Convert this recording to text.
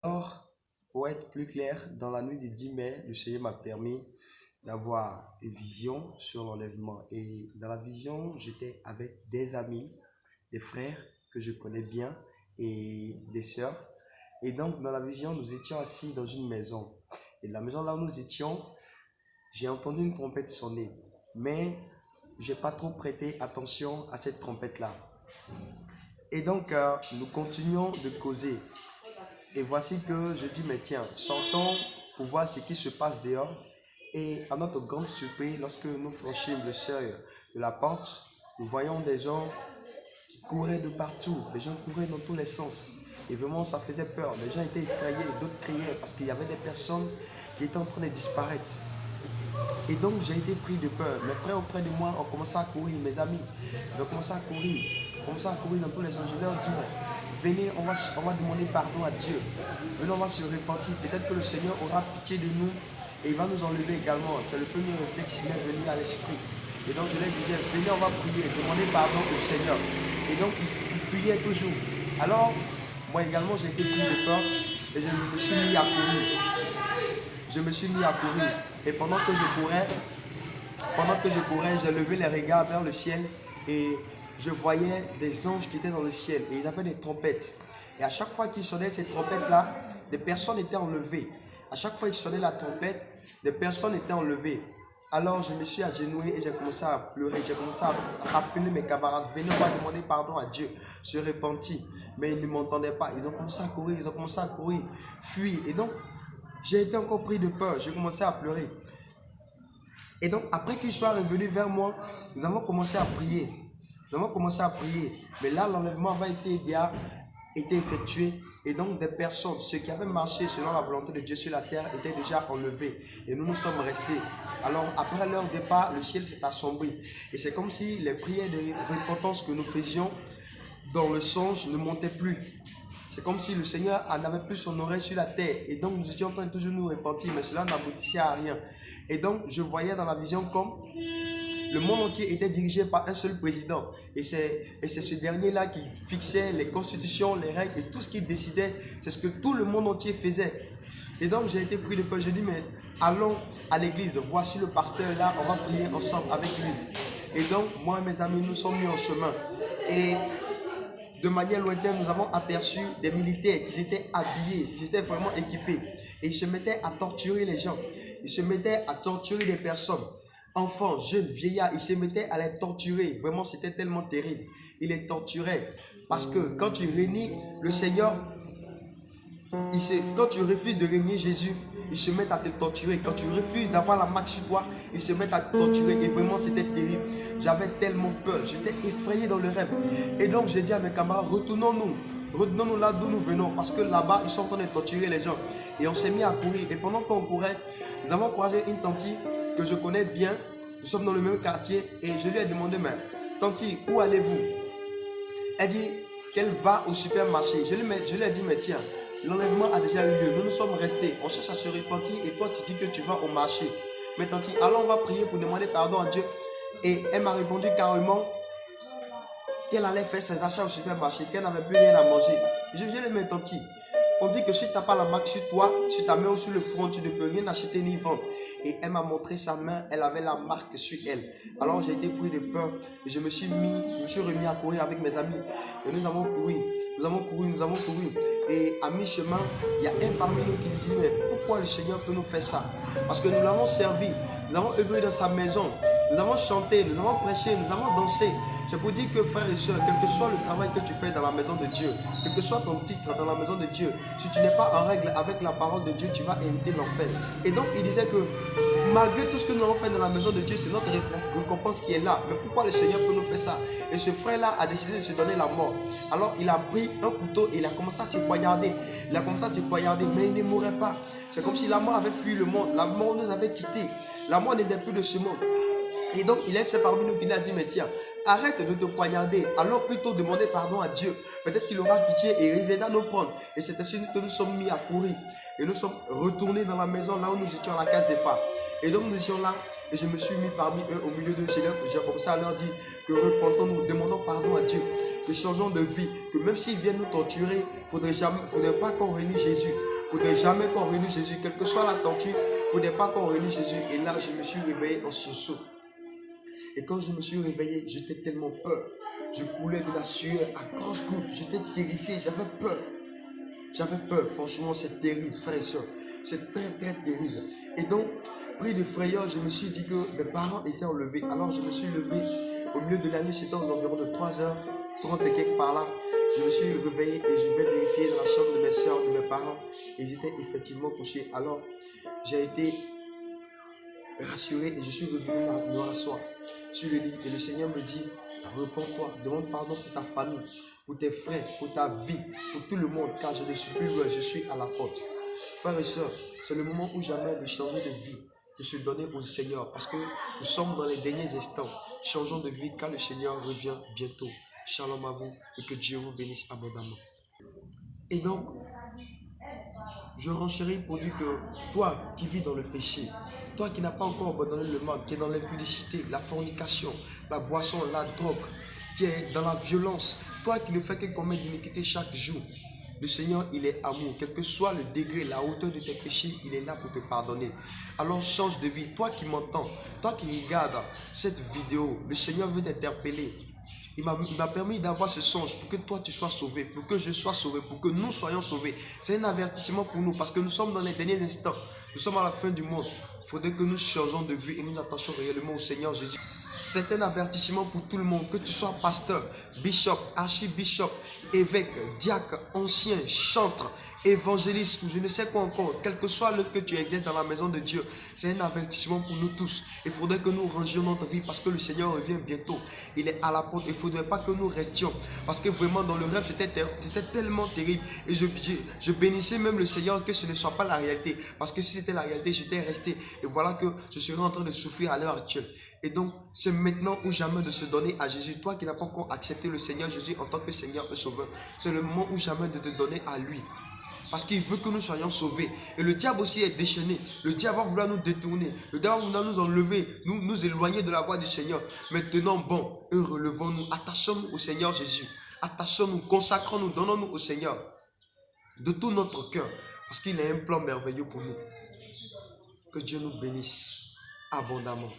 Alors, pour être plus clair, dans la nuit du 10 mai, le Seigneur m'a permis d'avoir une vision sur l'enlèvement. Et dans la vision, j'étais avec des amis, des frères que je connais bien et des sœurs. Et donc, dans la vision, nous étions assis dans une maison. Et la maison là où nous étions, j'ai entendu une trompette sonner. Mais j'ai pas trop prêté attention à cette trompette-là. Et donc, nous continuons de causer. Et voici que je dis, mais tiens, sortons pour voir ce qui se passe dehors. Et à notre grande surprise, lorsque nous franchissons le seuil de la porte, nous voyons des gens qui couraient de partout. Les gens couraient dans tous les sens. Et vraiment, ça faisait peur. Les gens étaient effrayés, d'autres criaient parce qu'il y avait des personnes qui étaient en train de disparaître. Et donc, j'ai été pris de peur. Mes frères auprès de moi ont commencé à courir, mes amis. Ils ont commencé à courir. Ils ont commencé à courir dans tous les sens. Je leur dis, venez, on va demander pardon à Dieu. Venez, on va se repentir. Peut-être que le Seigneur aura pitié de nous et il va nous enlever également. C'est le premier réflexe qui m'est venu à l'esprit. Et donc, je leur disais, venez, on va prier, demander pardon au Seigneur. Et donc, ils fuyaient toujours. Alors, moi également, j'ai été pris de peur et je me suis mis à courir. Je me suis mis à courir. Et pendant que je courais, j'ai levé les regards vers le ciel et je voyais des anges qui étaient dans le ciel et ils avaient des trompettes. Et à chaque fois qu'ils sonnaient ces trompettes-là, des personnes étaient enlevées. À chaque fois qu'ils sonnaient la trompette, des personnes étaient enlevées. Alors je me suis agenouillé et j'ai commencé à pleurer. J'ai commencé à appeler mes camarades. Venez, on va demander pardon à Dieu. Se repentir. Mais ils ne m'entendaient pas. Ils ont commencé à courir, fuir. Et donc, j'ai été encore pris de peur. J'ai commencé à pleurer. Et donc, après qu'ils soient revenus vers moi, nous avons commencé à prier. Mais là, l'enlèvement avait été effectué. Et donc, des personnes, ceux qui avaient marché selon la volonté de Dieu sur la terre, étaient déjà enlevés. Et nous sommes restés. Alors, après leur départ, le ciel s'est assombri. Et c'est comme si les prières de repentance que nous faisions dans le songe ne montaient plus. C'est comme si le Seigneur n'avait plus son oreille sur la terre. Et donc, nous étions en train de toujours nous repentir, mais cela n'aboutissait à rien. Et donc, je voyais dans la vision comme le monde entier était dirigé par un seul président. Et c'est ce dernier-là qui fixait les constitutions, les règles et tout ce qu'il décidait. C'est ce que tout le monde entier faisait. Et donc, j'ai été pris de peur. Je dis, mais allons à l'église. Voici le pasteur là. On va prier ensemble avec lui. Et donc, moi et mes amis, nous sommes mis en chemin. Et de manière lointaine, nous avons aperçu des militaires qui étaient habillés, qui étaient vraiment équipés. Et ils se mettaient à torturer les gens. Ils se mettaient à torturer des personnes. Enfants, jeunes, vieillards, ils se mettaient à les torturer. Vraiment, c'était tellement terrible. Ils les torturaient. Parce que quand tu réunis le Seigneur, quand tu refuses de régner Jésus, ils se mettent à te torturer. Quand tu refuses d'avoir la marque sur toi, ils se mettent à te torturer. Et vraiment, c'était terrible. J'avais tellement peur. J'étais effrayé dans le rêve. Et donc, j'ai dit à mes camarades, retournons-nous. Retournons-nous là d'où nous venons. Parce que là-bas, ils sont en train de torturer les gens. Et on s'est mis à courir. Et pendant qu'on courait, nous avons croisé une tante que je connais bien. Nous sommes dans le même quartier. Et je lui ai demandé, mais tante, où allez-vous? Elle dit qu'elle va au supermarché. Je lui ai dit, mais tiens, l'enlèvement a déjà eu lieu. Nous nous sommes restés. On cherche à se repentir et toi tu dis que tu vas au marché. Mais tante, alors on va prier pour demander pardon à Dieu. Et elle m'a répondu carrément qu'elle allait faire ses achats au supermarché, qu'elle n'avait plus rien à manger. Je lui ai dit, mais tante, on dit que si tu n'as pas la marque sur toi, sur ta main ou sur le front, tu ne peux rien acheter ni vendre. Et elle m'a montré sa main, elle avait la marque sur elle. Alors j'ai été pris de peur et je me suis remis à courir avec mes amis. Et nous avons couru. Et à mi-chemin, il y a un parmi nous qui dit, mais pourquoi le Seigneur peut nous faire ça? Parce que nous l'avons servi, nous avons œuvré dans sa maison, nous avons chanté, nous avons prêché, nous avons dansé. C'est pour dire que frères et sœurs, quel que soit le travail que tu fais dans la maison de Dieu, quel que soit ton titre dans la maison de Dieu, si tu n'es pas en règle avec la parole de Dieu, tu vas hériter l'enfer. Et donc il disait que malgré tout ce que nous avons fait dans la maison de Dieu, c'est notre récompense qui est là. Mais pourquoi le Seigneur peut nous faire ça? Et ce frère-là a décidé de se donner la mort. Alors il a pris un couteau et il a commencé à se poignarder. Mais il ne mourrait pas. C'est comme si la mort avait fui le monde. La mort nous avait quittés. La mort n'était plus de ce monde. Et donc il est parmi nous qui nous a dit, mais tiens, arrête de te poignarder, alors plutôt demander pardon à Dieu. Peut-être qu'il aura pitié et il viendra nous prendre. Et c'est ainsi que nous sommes mis à courir. Et nous sommes retournés dans la maison là où nous étions à la case départ. Et donc nous étions là et je me suis mis parmi eux au milieu d'eux. J'ai commencé à leur dire que repentons-nous, demandons pardon à Dieu. Que changeons de vie, que même s'ils viennent nous torturer, il ne faudrait pas qu'on réunisse Jésus. Il ne faudrait jamais qu'on réunisse Jésus, quelle que soit la torture, il ne faudrait pas qu'on réunisse Jésus. Et là, je me suis réveillé en sursaut. Et quand je me suis réveillé, j'étais tellement peur. Je coulais de la sueur à grosses gouttes. J'étais terrifié, j'avais peur. J'avais peur, franchement, c'est terrible, frères et sœurs. C'est très, très terrible. Et donc, pris de frayeur, je me suis dit que mes parents étaient enlevés. Alors, je me suis levé au milieu de la nuit, c'était aux environs de 3h30 et quelque par là. Je me suis réveillé et je vais vérifier dans la chambre de mes soeurs, de mes parents. Ils étaient effectivement couchés. Alors, j'ai été rassuré et je suis revenu me rasseoir sur le lit. Et le Seigneur me dit, repens-toi, demande pardon pour ta famille, pour tes frères, pour ta vie, pour tout le monde, car je ne suis plus loin, je suis à la porte. Frères et sœurs, c'est le moment ou jamais de changer de vie, de se donner au Seigneur, parce que nous sommes dans les derniers instants. Changeons de vie car le Seigneur revient bientôt. Shalom à vous et que Dieu vous bénisse abondamment. Et donc, je renchéris pour dire que toi qui vis dans le péché, toi qui n'as pas encore abandonné le mal, qui est dans l'impudicité, la fornication, la boisson, la drogue, qui est dans la violence, toi qui ne fais que commettre l'iniquité chaque jour, le Seigneur, il est amour. Quel que soit le degré, la hauteur de tes péchés, il est là pour te pardonner. Alors change de vie. Toi qui m'entends, toi qui regardes cette vidéo, le Seigneur veut t'interpeller. Il m'a permis d'avoir ce songe pour que toi tu sois sauvé, pour que je sois sauvé, pour que nous soyons sauvés. C'est un avertissement pour nous parce que nous sommes dans les derniers instants. Nous sommes à la fin du monde. Il faudrait que nous changeons de vie et nous attentions réellement au Seigneur Jésus. C'est un avertissement pour tout le monde, que tu sois pasteur, bishop, archibishop, évêque, diacre, ancien, chantre, évangéliste ou je ne sais quoi encore, quel que soit l'œuvre que tu exerces dans la maison de Dieu, c'est un avertissement pour nous tous. Il faudrait que nous rangions notre vie parce que le Seigneur revient bientôt. Il est à la porte. Il ne faudrait pas que nous restions parce que vraiment dans le rêve c'était tellement terrible et je bénissais même le Seigneur que ce ne soit pas la réalité parce que si c'était la réalité, j'étais resté et voilà que je serais en train de souffrir à l'heure actuelle. Et donc, c'est maintenant ou jamais de se donner à Jésus. Toi qui n'as pas encore accepté le Seigneur Jésus en tant que Seigneur et Sauveur, c'est le moment ou jamais de te donner à lui. Parce qu'il veut que nous soyons sauvés. Et le diable aussi est déchaîné. Le diable va vouloir nous détourner. Le diable va vouloir nous enlever, nous éloigner de la voie du Seigneur. Maintenant, bon, relevons-nous, attachons-nous au Seigneur Jésus. Attachons-nous, consacrons-nous, donnons-nous au Seigneur. De tout notre cœur. Parce qu'il a un plan merveilleux pour nous. Que Dieu nous bénisse abondamment.